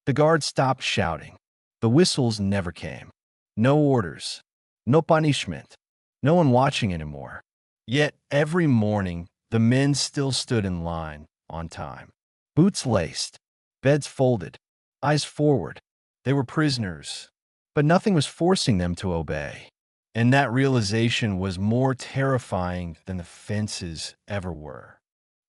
The guards stopped shouting. The whistles never came. No orders. No punishment. No one watching anymore. Yet every morning, the men still stood in line, on time. Boots laced, beds folded, eyes forward. They were prisoners, but nothing was forcing them to obey. And that realization was more terrifying than the fences ever were.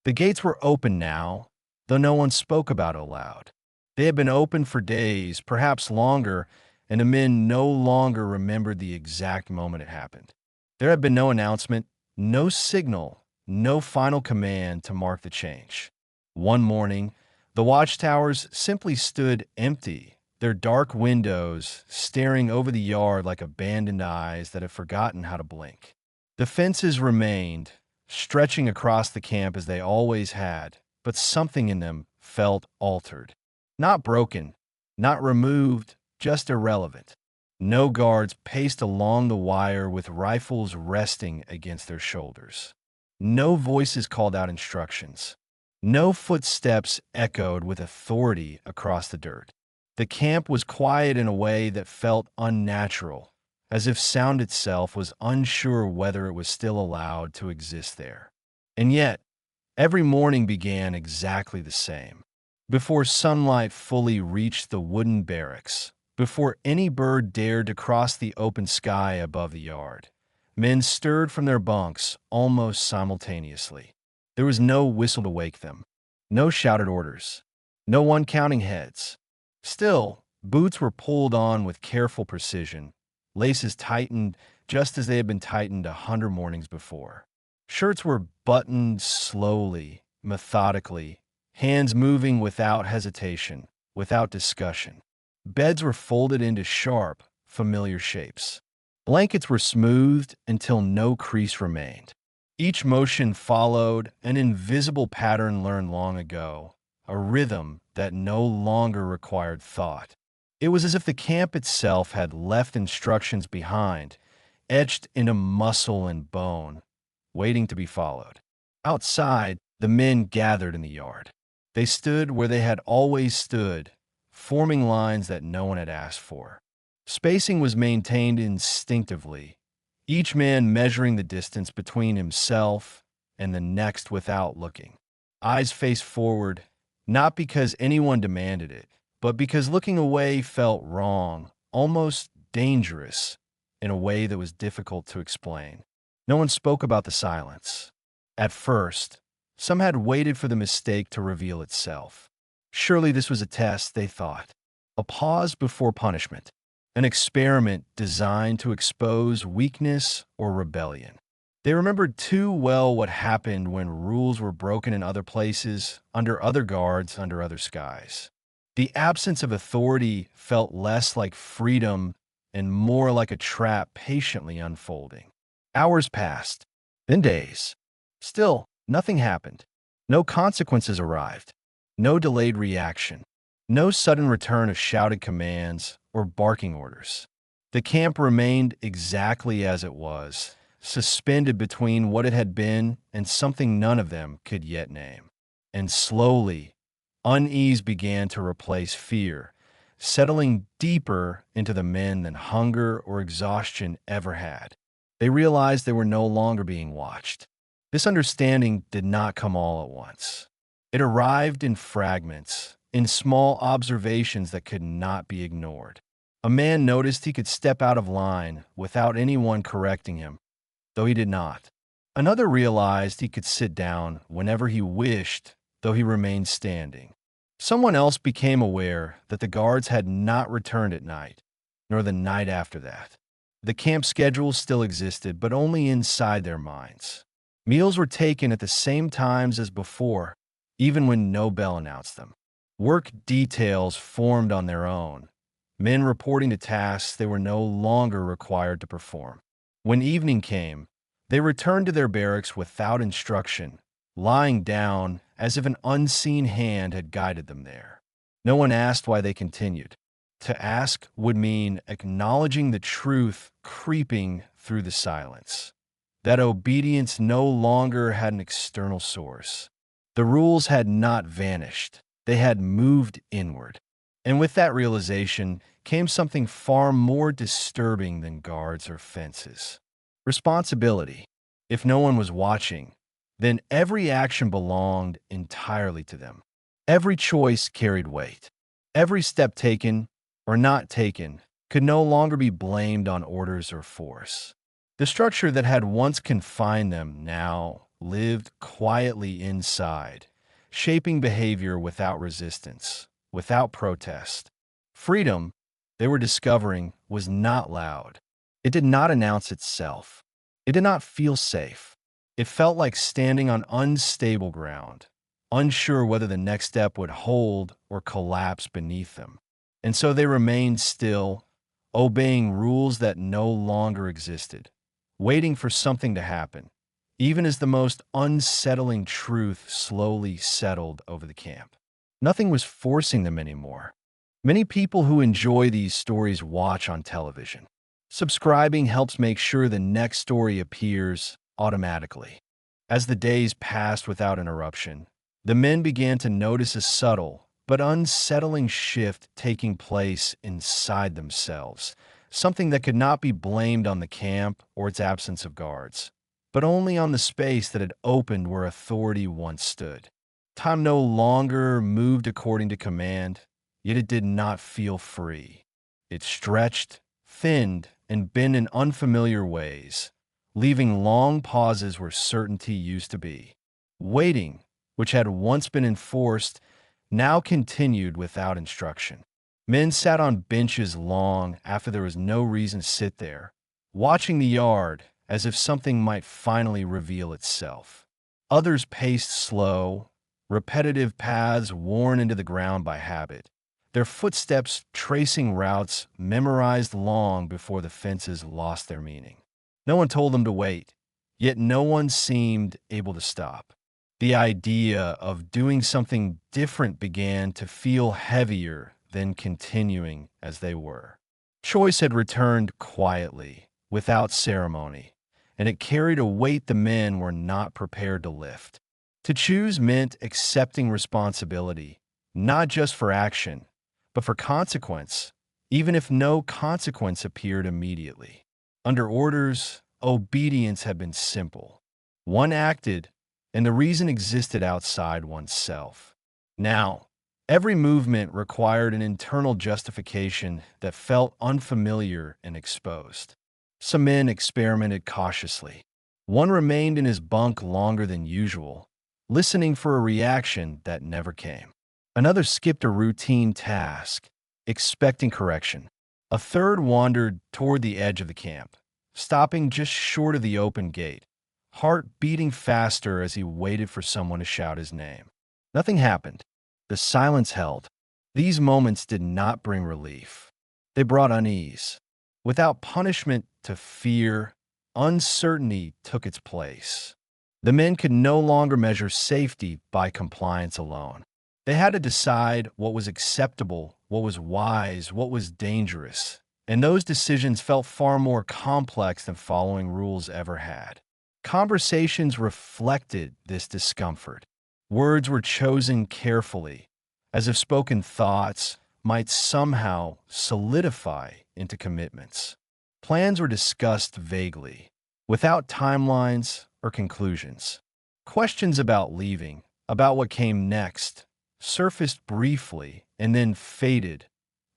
The gates were open now, though no one spoke about it aloud. They had been open for days, perhaps longer, and the men no longer remembered the exact moment it happened. There had been no announcement, no signal, no final command to mark the change. One morning, the watchtowers simply stood empty, their dark windows staring over the yard like abandoned eyes that had forgotten how to blink. The fences remained, stretching across the camp as they always had, but something in them felt altered. Not broken, not removed, just irrelevant. No guards paced along the wire with rifles resting against their shoulders. No voices called out instructions. No footsteps echoed with authority across the dirt. The camp was quiet in a way that felt unnatural, as if sound itself was unsure whether it was still allowed to exist there. And yet, every morning began exactly the same. Before sunlight fully reached the wooden barracks, before any bird dared to cross the open sky above the yard, men stirred from their bunks almost simultaneously. There was no whistle to wake them, no shouted orders, no one counting heads. Still, boots were pulled on with careful precision, laces tightened just as they had been tightened 100 mornings before. Shirts were buttoned slowly, methodically, hands moving without hesitation, without discussion. Beds were folded into sharp, familiar shapes. Blankets were smoothed until no crease remained. Each motion followed an invisible pattern learned long ago, a rhythm that no longer required thought. It was as if the camp itself had left instructions behind, etched into muscle and bone, waiting to be followed. Outside, the men gathered in the yard. They stood where they had always stood, forming lines that no one had asked for. Spacing was maintained instinctively, each man measuring the distance between himself and the next without looking. Eyes faced forward, not because anyone demanded it, but because looking away felt wrong, almost dangerous, in a way that was difficult to explain. No one spoke about the silence. At first, some had waited for the mistake to reveal itself. Surely this was a test, they thought. A pause before punishment. An experiment designed to expose weakness or rebellion. They remembered too well what happened when rules were broken in other places, under other guards, under other skies. The absence of authority felt less like freedom and more like a trap patiently unfolding. Hours passed, then days. Still, nothing happened. No consequences arrived. No delayed reaction. No sudden return of shouted commands or barking orders. The camp remained exactly as it was, suspended between what it had been and something none of them could yet name. And slowly, unease began to replace fear, settling deeper into the men than hunger or exhaustion ever had. They realized they were no longer being watched. This understanding did not come all at once. It arrived in fragments, in small observations that could not be ignored. A man noticed he could step out of line without anyone correcting him, though he did not. Another realized he could sit down whenever he wished, though he remained standing. Someone else became aware that the guards had not returned at night, nor the night after that. The camp schedule still existed, but only inside their minds. Meals were taken at the same times as before, even when no bell announced them. Work details formed on their own, men reporting to tasks they were no longer required to perform. When evening came, they returned to their barracks without instruction, lying down as if an unseen hand had guided them there. No one asked why they continued. To ask would mean acknowledging the truth creeping through the silence, that obedience no longer had an external source. The rules had not vanished. They had moved inward. And with that realization came something far more disturbing than guards or fences. Responsibility. If no one was watching, then every action belonged entirely to them. Every choice carried weight. Every step taken or not taken could no longer be blamed on orders or force. The structure that had once confined them now lived quietly inside, shaping behavior without resistance, without protest. Freedom, they were discovering, was not loud. It did not announce itself. It did not feel safe. It felt like standing on unstable ground, unsure whether the next step would hold or collapse beneath them. And so they remained still, obeying rules that no longer existed, waiting for something to happen, even as the most unsettling truth slowly settled over the camp. Nothing was forcing them anymore. Many people who enjoy these stories watch on television. Subscribing helps make sure the next story appears automatically. As the days passed without interruption, the men began to notice a subtle but unsettling shift taking place inside themselves, something that could not be blamed on the camp or its absence of guards, but only on the space that had opened where authority once stood. Time no longer moved according to command, yet it did not feel free. It stretched, thinned, and bent in unfamiliar ways, leaving long pauses where certainty used to be. Waiting, which had once been enforced, now continued without instruction. Men sat on benches long after there was no reason to sit there, watching the yard as if something might finally reveal itself. Others paced slow, repetitive paths worn into the ground by habit, their footsteps tracing routes memorized long before the fences lost their meaning. No one told them to wait, yet no one seemed able to stop. The idea of doing something different began to feel heavier than continuing as they were. Choice had returned quietly, without ceremony, and it carried a weight the men were not prepared to lift. To choose meant accepting responsibility, not just for action, but for consequence, even if no consequence appeared immediately. Under orders, obedience had been simple. One acted, and the reason existed outside oneself. Now, every movement required an internal justification that felt unfamiliar and exposed. Some men experimented cautiously. One remained in his bunk longer than usual, listening for a reaction that never came. Another skipped a routine task, expecting correction. A third wandered toward the edge of the camp, stopping just short of the open gate, heart beating faster as he waited for someone to shout his name. Nothing happened. The silence held. These moments did not bring relief. They brought unease. Without punishment to fear, uncertainty took its place. The men could no longer measure safety by compliance alone. They had to decide what was acceptable, what was wise, what was dangerous. And those decisions felt far more complex than following rules ever had. Conversations reflected this discomfort. Words were chosen carefully, as if spoken thoughts might somehow solidify into commitments. Plans were discussed vaguely, without timelines or conclusions. Questions about leaving, about what came next, surfaced briefly and then faded,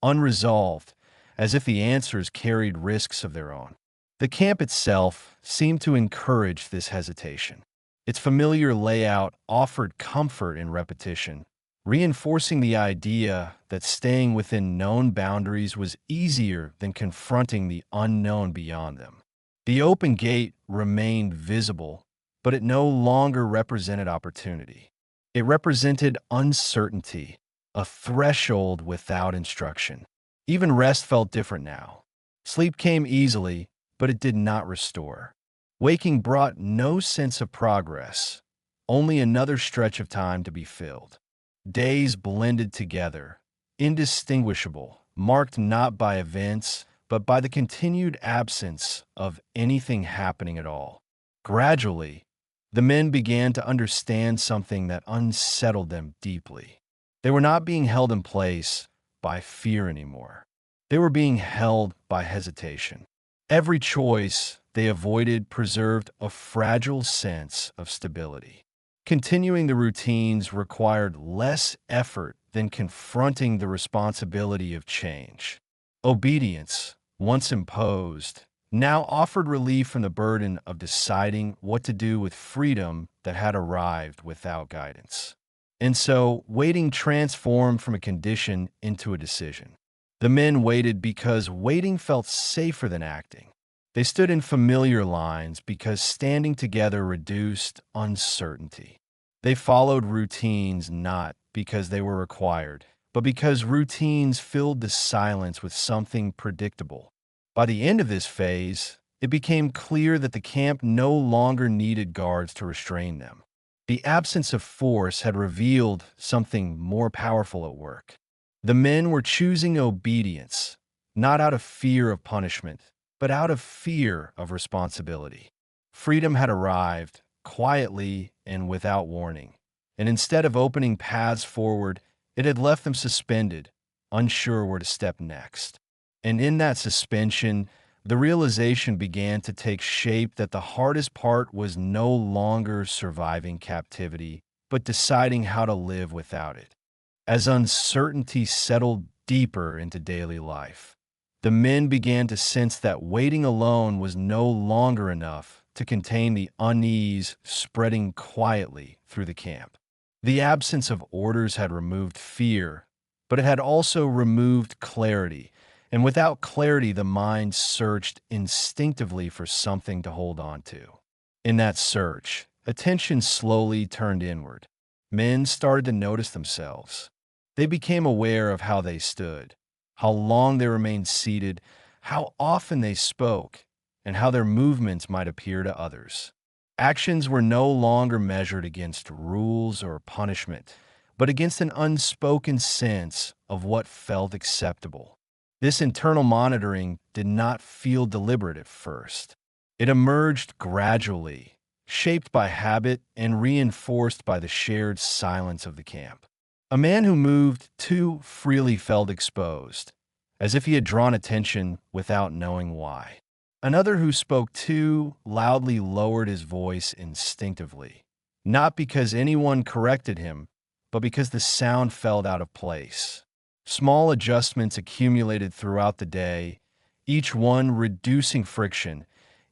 unresolved, as if the answers carried risks of their own. The camp itself seemed to encourage this hesitation. Its familiar layout offered comfort in repetition, reinforcing the idea that staying within known boundaries was easier than confronting the unknown beyond them. The open gate remained visible, but it no longer represented opportunity. It represented uncertainty, a threshold without instruction. Even rest felt different now. Sleep came easily, but it did not restore. Waking brought no sense of progress, only another stretch of time to be filled. Days blended together, indistinguishable, marked not by events, but by the continued absence of anything happening at all. Gradually, the men began to understand something that unsettled them deeply. They were not being held in place by fear anymore. They were being held by hesitation. Every choice they avoided preserved a fragile sense of stability. Continuing the routines required less effort than confronting the responsibility of change. Obedience, once imposed, now offered relief from the burden of deciding what to do with freedom that had arrived without guidance. And so, waiting transformed from a condition into a decision. The men waited because waiting felt safer than acting. They stood in familiar lines because standing together reduced uncertainty. They followed routines not because they were required, but because routines filled the silence with something predictable. By the end of this phase, it became clear that the camp no longer needed guards to restrain them. The absence of force had revealed something more powerful at work. The men were choosing obedience, not out of fear of punishment, but out of fear of responsibility. Freedom had arrived, quietly and without warning, and instead of opening paths forward, it had left them suspended, unsure where to step next. And in that suspension, the realization began to take shape that the hardest part was no longer surviving captivity, but deciding how to live without it. As uncertainty settled deeper into daily life, the men began to sense that waiting alone was no longer enough to contain the unease spreading quietly through the camp. The absence of orders had removed fear, but it had also removed clarity, and without clarity, the mind searched instinctively for something to hold on to. In that search, attention slowly turned inward. Men started to notice themselves. They became aware of how they stood, how long they remained seated, how often they spoke, and how their movements might appear to others. Actions were no longer measured against rules or punishment, but against an unspoken sense of what felt acceptable. This internal monitoring did not feel deliberate at first. It emerged gradually, shaped by habit and reinforced by the shared silence of the camp. A man who moved too freely felt exposed, as if he had drawn attention without knowing why. Another who spoke too loudly lowered his voice instinctively, not because anyone corrected him, but because the sound felt out of place. Small adjustments accumulated throughout the day, each one reducing friction,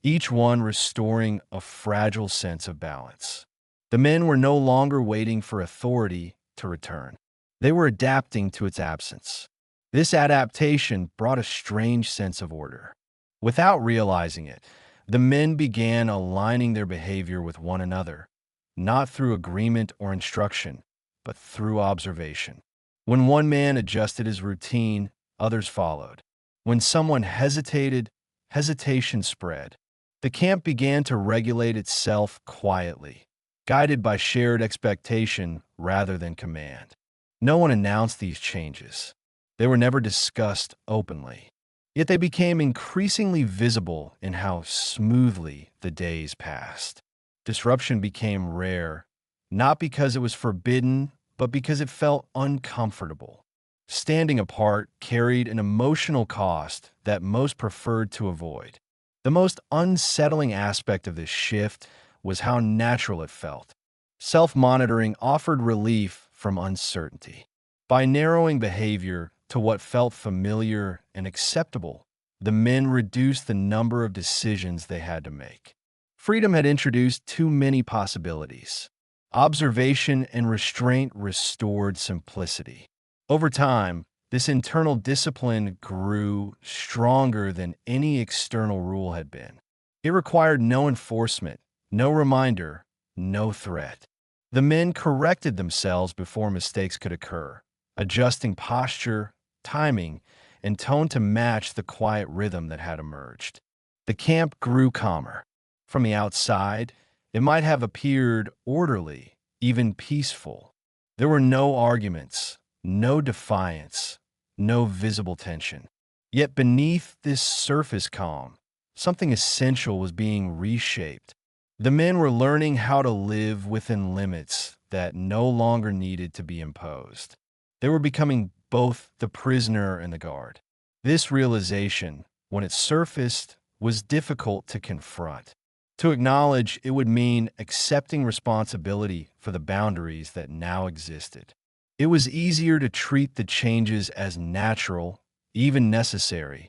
each one restoring a fragile sense of balance. The men were no longer waiting for authority to return. They were adapting to its absence. This adaptation brought a strange sense of order. Without realizing it, the men began aligning their behavior with one another, not through agreement or instruction, but through observation. When one man adjusted his routine, others followed. When someone hesitated, hesitation spread. The camp began to regulate itself quietly, guided by shared expectation rather than command. No one announced these changes. They were never discussed openly. Yet they became increasingly visible in how smoothly the days passed. Disruption became rare, not because it was forbidden, but because it felt uncomfortable. Standing apart carried an emotional cost that most preferred to avoid. The most unsettling aspect of this shift was how natural it felt. Self-monitoring offered relief from uncertainty. By narrowing behavior to what felt familiar and acceptable, the men reduced the number of decisions they had to make. Freedom had introduced too many possibilities. Observation and restraint restored simplicity. Over time, this internal discipline grew stronger than any external rule had been. It required no enforcement, no reminder, no threat. The men corrected themselves before mistakes could occur, adjusting posture, timing, and tone to match the quiet rhythm that had emerged. The camp grew calmer. From the outside, it might have appeared orderly, even peaceful. There were no arguments, no defiance, no visible tension. Yet beneath this surface calm, something essential was being reshaped. The men were learning how to live within limits that no longer needed to be imposed. They were becoming both the prisoner and the guard. This realization, when it surfaced, was difficult to confront. To acknowledge it would mean accepting responsibility for the boundaries that now existed. It was easier to treat the changes as natural, even necessary,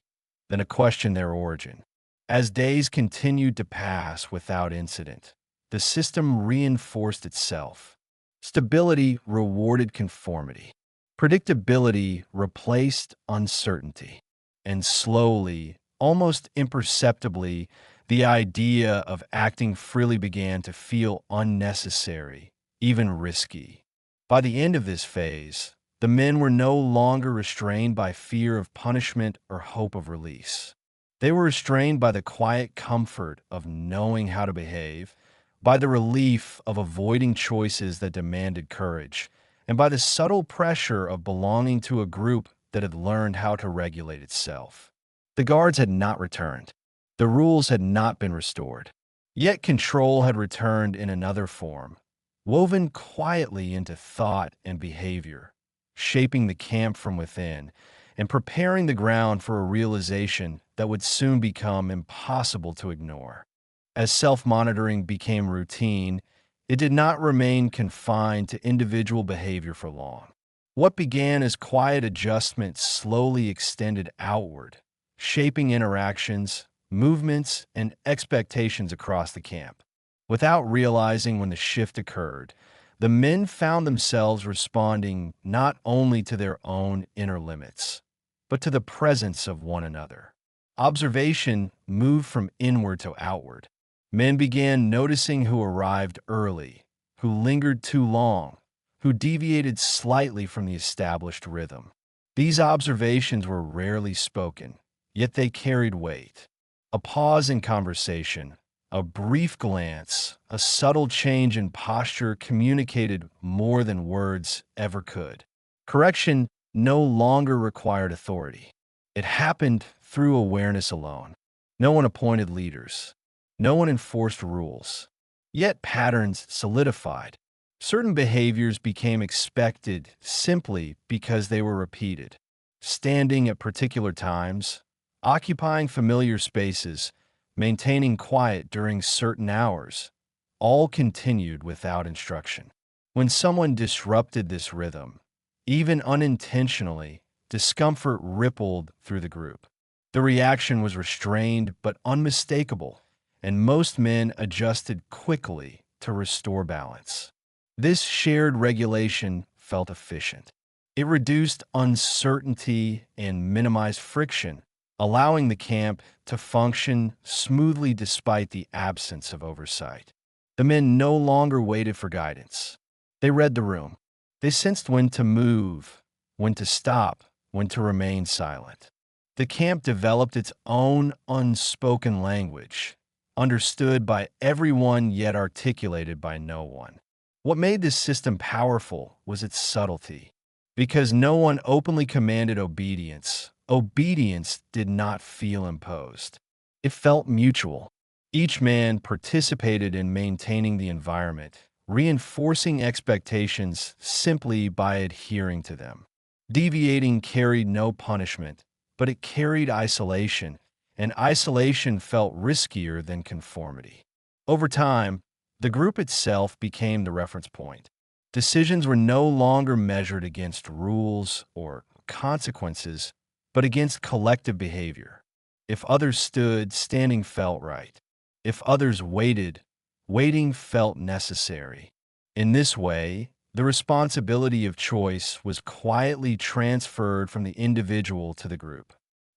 than to question their origin. As days continued to pass without incident, the system reinforced itself. Stability rewarded conformity. Predictability replaced uncertainty. And slowly, almost imperceptibly, the idea of acting freely began to feel unnecessary, even risky. By the end of this phase, the men were no longer restrained by fear of punishment or hope of release. They were restrained by the quiet comfort of knowing how to behave, by the relief of avoiding choices that demanded courage, and by the subtle pressure of belonging to a group that had learned how to regulate itself. The guards had not returned. The rules had not been restored. Yet control had returned in another form, woven quietly into thought and behavior, shaping the camp from within and preparing the ground for a realization that would soon become impossible to ignore. As self-monitoring became routine, it did not remain confined to individual behavior for long. What began as quiet adjustments slowly extended outward, shaping interactions, movements, and expectations across the camp. Without realizing when the shift occurred, the men found themselves responding not only to their own inner limits, but to the presence of one another. Observation moved from inward to outward. Men began noticing who arrived early, who lingered too long, who deviated slightly from the established rhythm. These observations were rarely spoken, yet they carried weight. A pause in conversation, a brief glance, a subtle change in posture communicated more than words ever could. Correction no longer required authority. It happened through awareness alone. No one appointed leaders. No one enforced rules. Yet patterns solidified. Certain behaviors became expected simply because they were repeated. Standing at particular times, occupying familiar spaces, maintaining quiet during certain hours, all continued without instruction. When someone disrupted this rhythm, even unintentionally, discomfort rippled through the group. The reaction was restrained but unmistakable, and most men adjusted quickly to restore balance. This shared regulation felt efficient. It reduced uncertainty and minimized friction, allowing the camp to function smoothly despite the absence of oversight. The men no longer waited for guidance. They read the room. They sensed when to move, when to stop, when to remain silent. The camp developed its own unspoken language, understood by everyone yet articulated by no one. What made this system powerful was its subtlety. Because no one openly commanded obedience, obedience did not feel imposed. It felt mutual. Each man participated in maintaining the environment, reinforcing expectations simply by adhering to them. Deviating carried no punishment, but it carried isolation, and isolation felt riskier than conformity. Over time, the group itself became the reference point. Decisions were no longer measured against rules or consequences, but against collective behavior. If others stood, standing felt right. If others waited, waiting felt necessary. In this way, the responsibility of choice was quietly transferred from the individual to the group.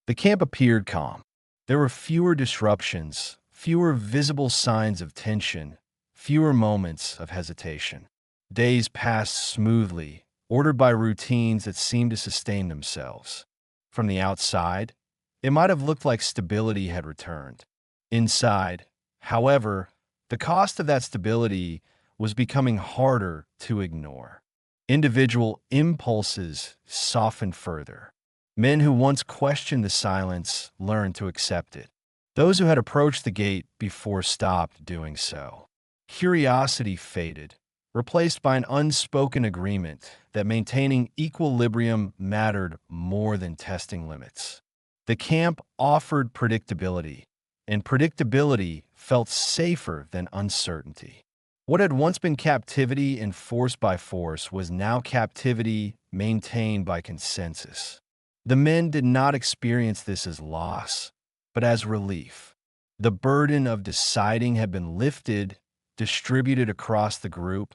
The camp appeared calm. There were fewer disruptions, fewer visible signs of tension, fewer moments of hesitation. Days passed smoothly, ordered by routines that seemed to sustain themselves. From the outside, it might have looked like stability had returned. Inside, however, the cost of that stability was becoming harder to ignore. Individual impulses softened further. Men who once questioned the silence learned to accept it. Those who had approached the gate before stopped doing so. Curiosity faded. replaced by an unspoken agreement that maintaining equilibrium mattered more than testing limits. The camp offered predictability, and predictability felt safer than uncertainty. What had once been captivity enforced by force was now captivity maintained by consensus. The men did not experience this as loss, but as relief. The burden of deciding had been lifted, distributed across the group,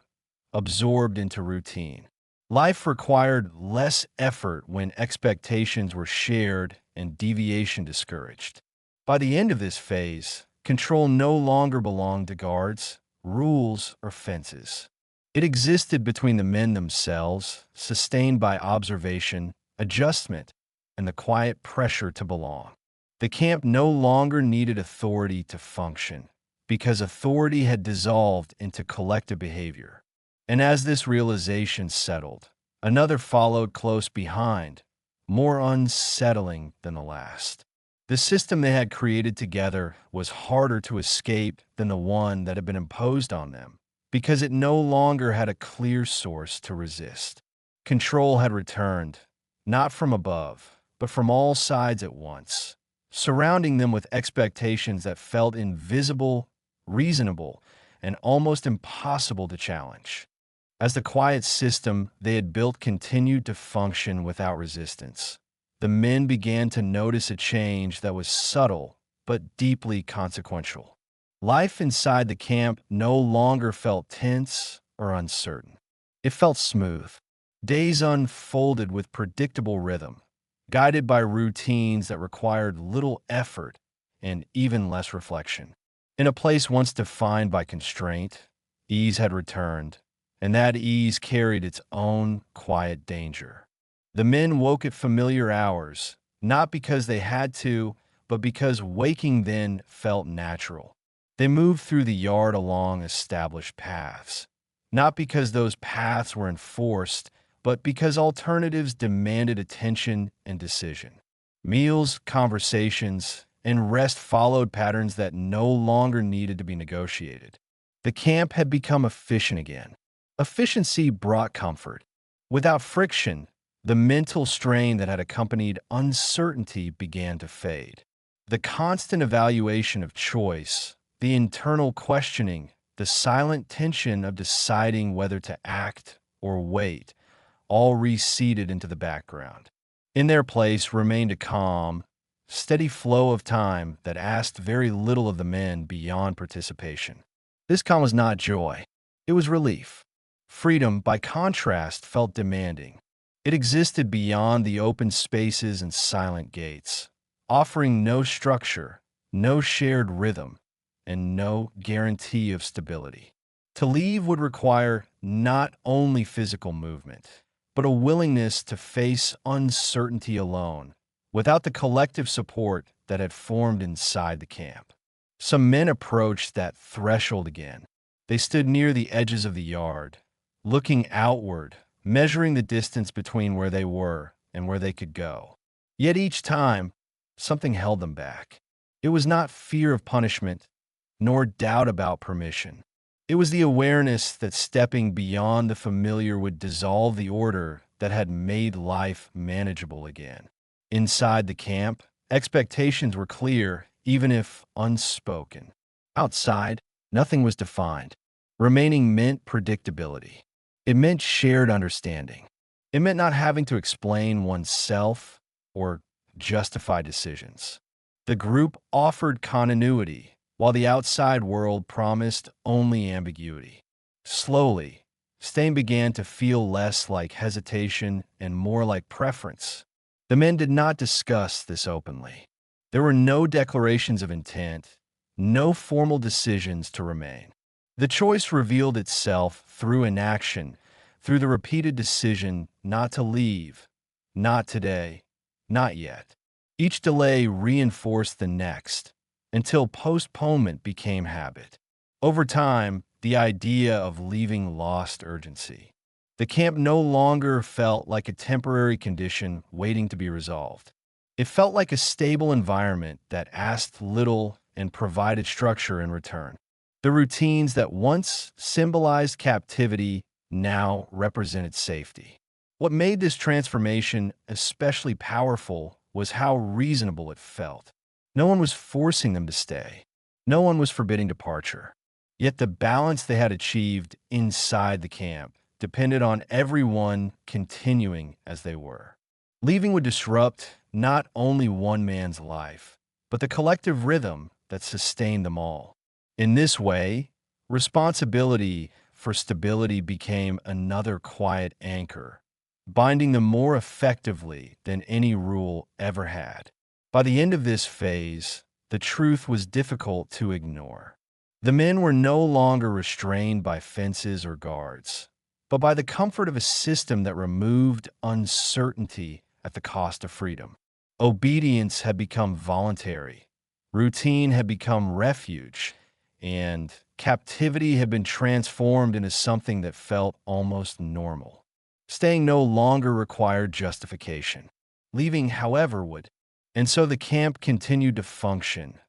absorbed into routine. Life required less effort when expectations were shared and deviation discouraged. By the end of this phase, control no longer belonged to guards, rules, or fences. It existed between the men themselves, sustained by observation, adjustment, and the quiet pressure to belong. The camp no longer needed authority to function, because authority had dissolved into collective behavior. And as this realization settled, another followed close behind, more unsettling than the last. The system they had created together was harder to escape than the one that had been imposed on them, because it no longer had a clear source to resist. Control had returned, not from above, but from all sides at once, surrounding them with expectations that felt invisible, reasonable, and almost impossible to challenge. As the quiet system they had built continued to function without resistance, the men began to notice a change that was subtle but deeply consequential. Life inside the camp no longer felt tense or uncertain. It felt smooth. Days unfolded with predictable rhythm, guided by routines that required little effort and even less reflection. In a place once defined by constraint, ease had returned, and that ease carried its own quiet danger. The men woke at familiar hours, not because they had to, but because waking then felt natural. They moved through the yard along established paths, not because those paths were enforced, but because alternatives demanded attention and decision. Meals, conversations, and rest followed patterns that no longer needed to be negotiated. The camp had become efficient again. Efficiency brought comfort. Without friction, the mental strain that had accompanied uncertainty began to fade. The constant evaluation of choice, the internal questioning, the silent tension of deciding whether to act or wait, all receded into the background. In their place remained a calm, steady flow of time that asked very little of the men beyond participation. This calm was not joy. It was relief. Freedom, by contrast, felt demanding. It existed beyond the open spaces and silent gates, offering no structure, no shared rhythm, and no guarantee of stability. To leave would require not only physical movement, but a willingness to face uncertainty alone, without the collective support that had formed inside the camp. Some men approached that threshold again. They stood near the edges of the yard, looking outward, measuring the distance between where they were and where they could go. Yet each time, something held them back. It was not fear of punishment, nor doubt about permission. It was the awareness that stepping beyond the familiar would dissolve the order that had made life manageable again. Inside the camp, expectations were clear, even if unspoken. Outside, nothing was defined. Remaining meant predictability. It meant shared understanding. It meant not having to explain oneself or justify decisions. The group offered continuity, while the outside world promised only ambiguity. Slowly, staying began to feel less like hesitation and more like preference. The men did not discuss this openly. There were no declarations of intent, no formal decisions to remain. The choice revealed itself through inaction, through the repeated decision not to leave, not today, not yet. Each delay reinforced the next, until postponement became habit. Over time, the idea of leaving lost urgency. The camp no longer felt like a temporary condition waiting to be resolved. It felt like a stable environment that asked little and provided structure in return. The routines that once symbolized captivity now represented safety. What made this transformation especially powerful was how reasonable it felt. No one was forcing them to stay. No one was forbidding departure. Yet the balance they had achieved inside the camp depended on everyone continuing as they were. Leaving would disrupt not only one man's life, but the collective rhythm that sustained them all. In this way, responsibility for stability became another quiet anchor, binding them more effectively than any rule ever had. By the end of this phase, the truth was difficult to ignore. The men were no longer restrained by fences or guards, but by the comfort of a system that removed uncertainty at the cost of freedom. Obedience had become voluntary, routine had become refuge, and captivity had been transformed into something that felt almost normal. Staying no longer required justification. Leaving, however, would. And so the camp continued to function,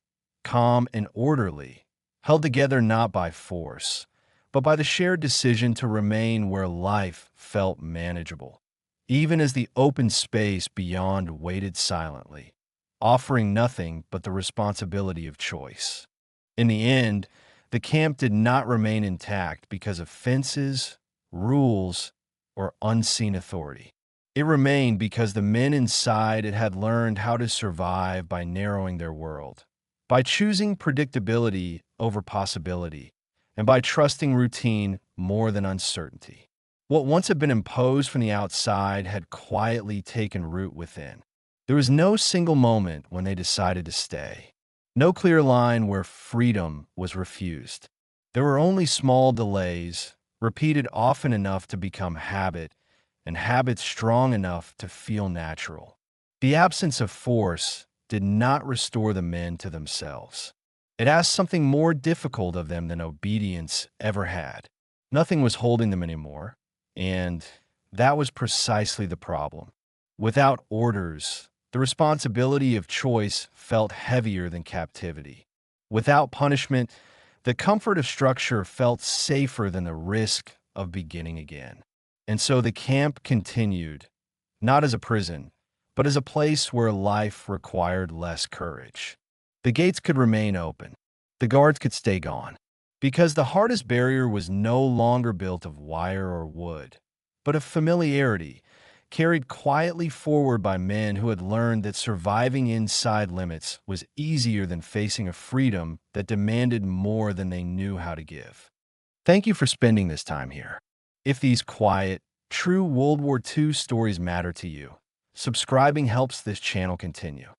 calm and orderly, held together not by force, but by the shared decision to remain where life felt manageable, even as the open space beyond waited silently, offering nothing but the responsibility of choice. In the end, the camp did not remain intact because of fences, rules, or unseen authority. It remained because the men inside it had learned how to survive by narrowing their world, by choosing predictability over possibility, and by trusting routine more than uncertainty. What once had been imposed from the outside had quietly taken root within. There was no single moment when they decided to stay. No clear line where freedom was refused. There were only small delays, repeated often enough to become habit, and habits strong enough to feel natural. The absence of force did not restore the men to themselves. It asked something more difficult of them than obedience ever had. Nothing was holding them anymore, and that was precisely the problem. Without orders, the responsibility of choice felt heavier than captivity. Without punishment, the comfort of structure felt safer than the risk of beginning again. And so the camp continued, not as a prison, but as a place where life required less courage. The gates could remain open. The guards could stay gone. Because the hardest barrier was no longer built of wire or wood, but of familiarity, carried quietly forward by men who had learned that surviving inside limits was easier than facing a freedom that demanded more than they knew how to give. Thank you for spending this time here. If these quiet, true World War II stories matter to you, subscribing helps this channel continue.